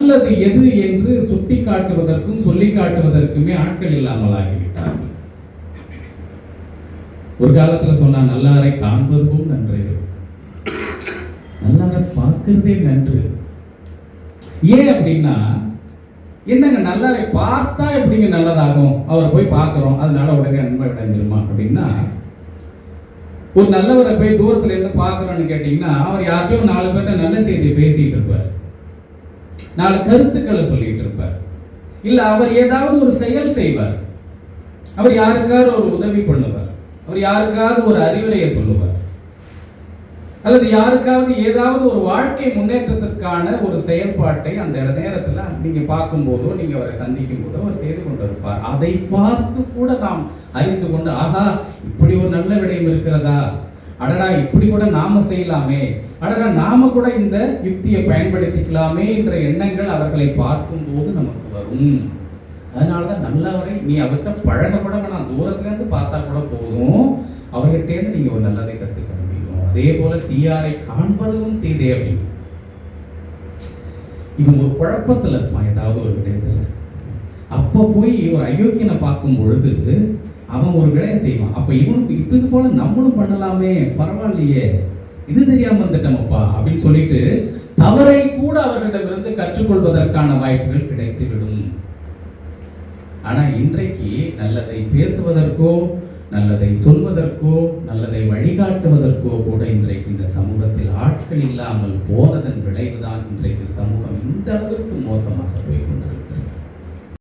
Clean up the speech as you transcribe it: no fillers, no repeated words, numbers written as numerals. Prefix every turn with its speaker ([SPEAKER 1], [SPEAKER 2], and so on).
[SPEAKER 1] நல்லது எது என்று சுட்டி காட்டுவதற்கும் சொல்லி காட்டுவதற்குமே ஆட்கள் இல்லாமல் ஆகிவிட்டார்கள். ஒரு காலத்துல சொன்னா நல்லாரை காண்பதும் நன்று, நல்லாரை பார்க்கிறதே நன்று. ஏன் அப்படின்னா, என்னங்க நல்லாரை பார்த்தா எப்படிங்க நல்லதாகும், அவரை போய் பார்க்கிறோம் அதனால உடனே நன்மை அடைஞ்சிருமா அப்படின்னா, ஒரு நல்லவரை போய் தூரத்துல இருந்து பார்க்கறோம்னு கேட்டீங்கன்னா, அவர் யார்கிட்டயோ 4 பேர்ட்ட நல்ல செய்தியை பேசிட்டு இருப்பார், 4 கருத்துக்களை சொல்லிட்டு இருப்பார், இல்ல அவர் ஏதாவது ஒரு செயல் செய்வார், அவர் யாருக்காவது ஒரு உதவி பண்ணுவார், அவர் யாருக்காவது ஒரு அறிவுரையை சொல்லுவார், அல்லது யாருக்காவது ஏதாவது ஒரு வாழ்க்கை முன்னேற்றத்திற்கான ஒரு செயல்பாட்டை அந்த நேரத்தில் நீங்க பார்க்கும்போதோ நீங்க அவரை சந்திக்கும் போதோ அவர் செய்து கொண்டிருப்பார். அதை பார்த்து கூட நாம் அறிந்து கொண்டு, ஆஹா இப்படி ஒரு நல்ல விடயம் இருக்கிறதா, அடடா இப்படி கூட நாம செய்யலாமே, அடடா நாம கூட இந்த யுக்தியை பயன்படுத்திக்கலாமே என்ற எண்ணங்கள் அவர்களை பார்க்கும் போது நமக்கு வரும். அதனாலதான் நல்லவரை நீ அவர்கிட்ட பழக கூட வேணாம், தூரத்துல இருந்து பார்த்தா கூட போதும், அவர்கிட்ட இருந்து நீங்க ஒரு நல்லதை கத்துக்க முடியும். அதே போல தீயாரை காண்பதும் தீதே அப்படின்னு இவன் ஒரு குழப்பத்துல இருப்பான் ஏதாவது ஒரு விடயத்துல. அப்ப போய் ஒரு அயோக்கியனை பார்க்கும் பொழுது அவன் ஒரு விடயம் செய்வான், அப்ப இவனுக்கு இது போல நம்மளும் பண்ணலாமே, பரவாயில்லையே இது தெரியாம வந்துட்டோமப்பா அப்படின்னு சொல்லிட்டு தவறை கூட அவர்களிடமிருந்து கற்றுக்கொள்வதற்கான வாய்ப்புகள் கிடைத்துவிடும். ஆனா இன்றைக்கு நல்லதை பேசுவதற்கோ நல்லதை சொல்வதற்கோ நல்லதை வழிகாட்டுவதற்கோ கூட இன்றைக்கு இந்த சமூகத்தில் ஆட்கள் இல்லாமல் போனதன் விளைவுதான் இன்றைக்கு சமூகம் இந்த அளவிற்கு மோசமாக போய்